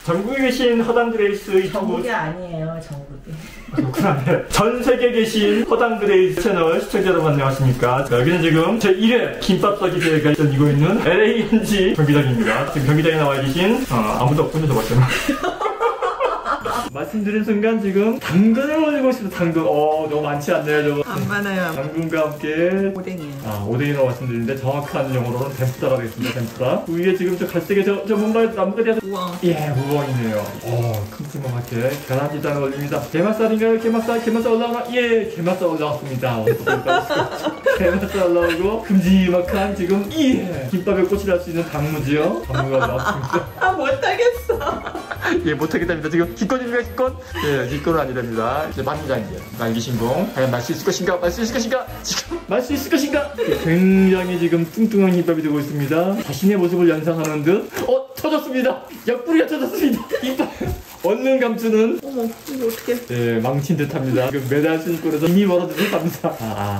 전국에 계신 허당그레이스 전국이 아니에요, 전국이. 그렇구나. 전 세계에 계신 허당그레이스 채널 시청자 여러분 안녕하십니까. 여기는 지금 제 1회 김밥 싸기 대회가 이고 있는 LA 현지 경기장입니다. 지금 경기장에 나와 계신 아무도 없군요, 저밖에. 말씀드린 순간 지금 당근을 올리고 있습니다. 당근. 너무 많지 않네요, 저거. 안 많아요. 당근과 함께 오뎅이에요. 오뎅이라고 말씀드리는데 정확한 용어로는 덴푸다라고 하겠습니다. 덴푸다. 위에 지금 저 갈색에 저 뭔가 나무가 돼서 우엉. 예, 우엉이네요. 큼직하게 계란지단을 올립니다. 게맛살인가요? 게맛살 올라오나? 예, 게맛살 올라왔습니다. 게맛살 올라오고 큼직한 지금 김밥에 꽃이 날 수 있는 당무지요. 당무가 나왔습니다. 못하겠어. 예, 못하겠답니다. 지금 기권입니까, 기권? 예, 기권은 아니랍니다. 이제 만장이에요. 말기신공. 과연 말 수 있을 것인가? 말 수 있을 것인가? 지금 말 수 있을 것인가? 굉장히 지금 뚱뚱한 김밥이 되고 있습니다. 자신의 모습을 연상하는 듯. 터졌습니다. 옆구리가 터졌습니다. 김밥. 얼른 감추는. 어머, 이거 어떡해. 예, 망친 듯 합니다. 지금 매달 신권에서 이미 멀어진 듯 합니다.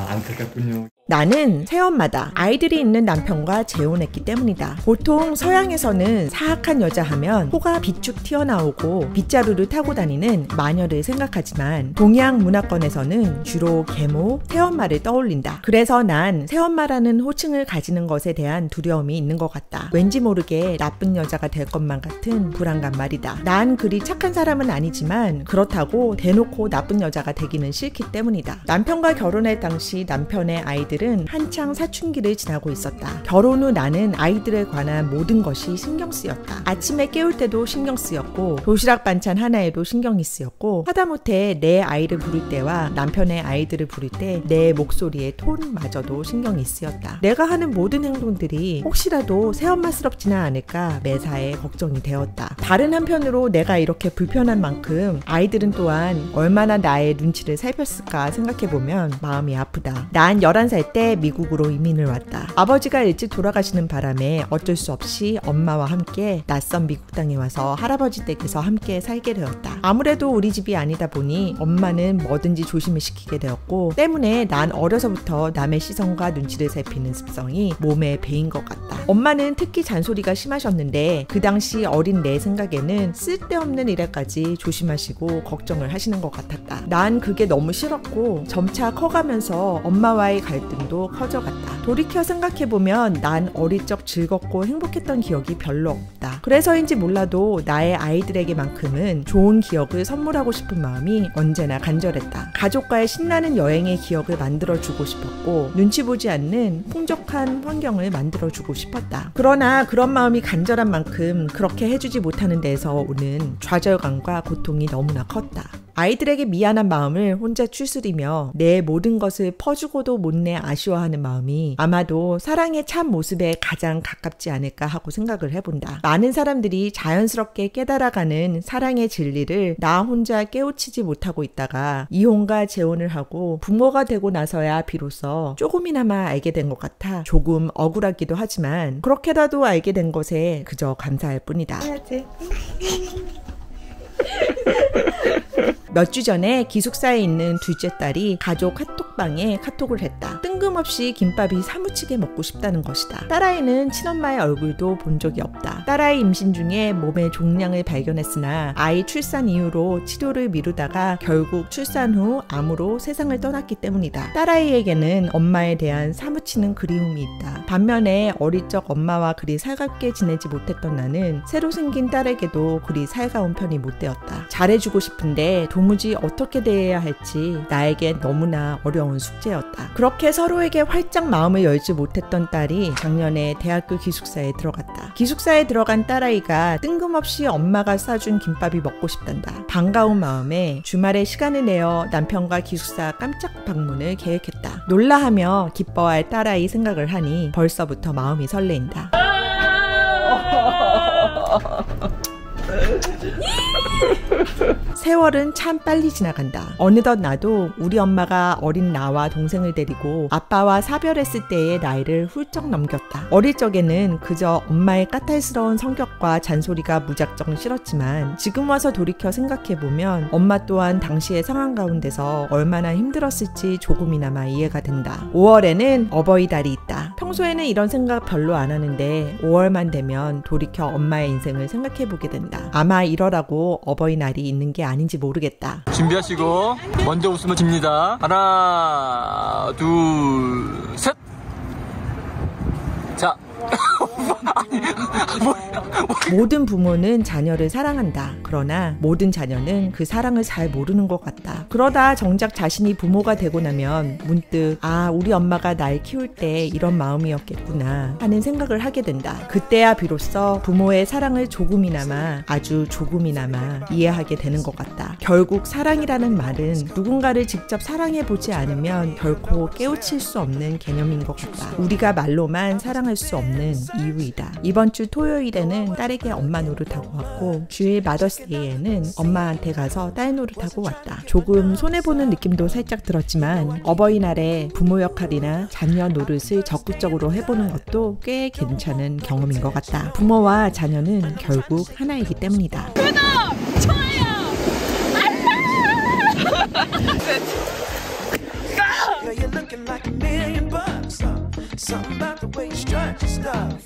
안타깝군요. 나는 새엄마다. 아이들이 있는 남편과 재혼했기 때문이다. 보통 서양에서는 사악한 여자 하면 코가 비축 튀어나오고 빗자루를 타고 다니는 마녀를 생각하지만 동양 문화권에서는 주로 계모, 새엄마를 떠올린다. 그래서 난 새엄마라는 호칭을 가지는 것에 대한 두려움이 있는 것 같다. 왠지 모르게 나쁜 여자가 될 것만 같은 불안감 말이다. 난 그리 착한 사람은 아니지만 그렇다고 대놓고 나쁜 여자가 되기는 싫기 때문이다. 남편과 결혼할 당시 남편의 아이들은 한창 사춘기를 지나고 있었다. 결혼 후 나는 아이들에 관한 모든 것이 신경 쓰였다. 아침에 깨울 때도 신경 쓰였고 도시락 반찬 하나에도 신경이 쓰였고 하다못해 내 아이를 부를 때와 남편의 아이들을 부를 때 내 목소리의 톤마저도 신경이 쓰였다. 내가 하는 모든 행동들이 혹시라도 새엄마스럽지는 않을까 매사에 걱정이 되었다. 다른 한편으로 내가 이렇게 불편한 만큼 아이들은 또한 얼마나 나의 눈치를 살폈을까 생각해보면 마음이 아프다. 난 11살 때 미국으로 이민을 왔다. 아버지가 일찍 돌아가시는 바람에 어쩔 수 없이 엄마와 함께 낯선 미국 땅에 와서 할아버지 댁에서 함께 살게 되었다. 아무래도 우리 집이 아니다 보니 엄마는 뭐든지 조심을 시키게 되었고 때문에 난 어려서부터 남의 시선과 눈치를 살피는 습성이 몸에 배인 것 같다. 엄마는 특히 잔소리가 심하셨는데 그 당시 어린 내 생각에는 쓸데없는 일에까지 조심하시고 걱정을 하시는 것 같았다. 난 그게 너무 싫었고 점차 커가면서 엄마와의 갈등도 커져갔다. 돌이켜 생각해보면 난 어릴 적 즐겁고 행복했던 기억이 별로 없다. 그래서인지 몰라도 나의 아이들에게만큼은 좋은 기억을 선물하고 싶은 마음이 언제나 간절했다. 가족과의 신나는 여행의 기억을 만들어주고 싶었고 눈치 보지 않는 풍족한 환경을 만들어주고 싶었다. 그러나 그런 마음이 간절한 만큼 그렇게 해주지 못하는 데에서 오는 좌절감과 고통이 너무나 컸다. 아이들에게 미안한 마음을 혼자 추스리며 내 모든 것을 퍼주고도 못내 아쉬워하는 마음이 아마도 사랑의 참 모습에 가장 가깝지 않을까 하고 생각을 해본다. 많은 사람들이 자연스럽게 깨달아가는 사랑의 진리를 나 혼자 깨우치지 못하고 있다가 이혼과 재혼을 하고 부모가 되고 나서야 비로소 조금이나마 알게 된 것 같아 조금 억울하기도 하지만 그렇게라도 알게 된 것에 그저 감사할 뿐이다. 해야지. 몇 주 전에 기숙사에 있는 둘째 딸이 가족 카톡방에 카톡을 했다. 뜬금없이 김밥이 사무치게 먹고 싶다는 것이다. 딸아이는 친엄마의 얼굴도 본 적이 없다. 딸아이 임신 중에 몸의 종양을 발견했으나 아이 출산 이후로 치료를 미루다가 결국 출산 후 암으로 세상을 떠났기 때문이다. 딸아이에게는 엄마에 대한 사무치는 그리움이 있다. 반면에 어릴 적 엄마와 그리 살갑게 지내지 못했던 나는 새로 생긴 딸에게도 그리 살가운 편이 못 되었다. 잘해주고 싶은데 도무지 어떻게 대해야 할지 나에겐 너무나 어려운 숙제였다. 그렇게 서로에게 활짝 마음을 열지 못했던 딸이 작년에 대학교 기숙사에 들어갔다. 기숙사에 들어간 딸아이가 뜬금없이 엄마가 싸준 김밥이 먹고 싶단다. 반가운 마음에 주말에 시간을 내어 남편과 기숙사 깜짝 방문을 계획했다. 놀라하며 기뻐할 딸아이 생각을 하니 벌써부터 마음이 설레인다. 세월은 참 빨리 지나간다. 어느덧 나도 우리 엄마가 어린 나와 동생을 데리고 아빠와 사별했을 때의 나이를 훌쩍 넘겼다. 어릴 적에는 그저 엄마의 까탈스러운 성격과 잔소리가 무작정 싫었지만 지금 와서 돌이켜 생각해보면 엄마 또한 당시의 상황 가운데서 얼마나 힘들었을지 조금이나마 이해가 된다. 5월에는 어버이달이 있다. 평소에는 이런 생각 별로 안 하는데 5월만 되면 돌이켜 엄마의 인생을 생각해보게 된다. 아마 이러라고 어버이날이 있는 게 아닌지 모르겠다. 준비하시고 먼저 웃으면 집니다. 하나, 둘, 셋. 자. 아니, 모든 부모는 자녀를 사랑한다. 그러나 모든 자녀는 그 사랑을 잘 모르는 것 같다. 그러다 정작 자신이 부모가 되고 나면 문득 우리 엄마가 날 키울 때 이런 마음이었겠구나 하는 생각을 하게 된다. 그때야 비로소 부모의 사랑을 조금이나마, 아주 조금이나마 이해하게 되는 것 같다. 결국 사랑이라는 말은 누군가를 직접 사랑해보지 않으면 결코 깨우칠 수 없는 개념인 것 같다. 우리가 말로만 사랑할 수 없는 이유이다. 이번 주 토요일에는 딸에게 엄마 노릇하고 왔고 주일 마더스데이에는 엄마한테 가서 딸 노릇하고 왔다. 조금 손해보는 느낌도 살짝 들었지만 어버이날에 부모 역할이나 자녀 노릇을 적극적으로 해보는 것도 꽤 괜찮은 경험인 것 같다. 부모와 자녀는 결국 하나이기 때문이다. 구독! 좋아요! Girl, you're looking like $1,000,000. Something about the way you strut your stuff.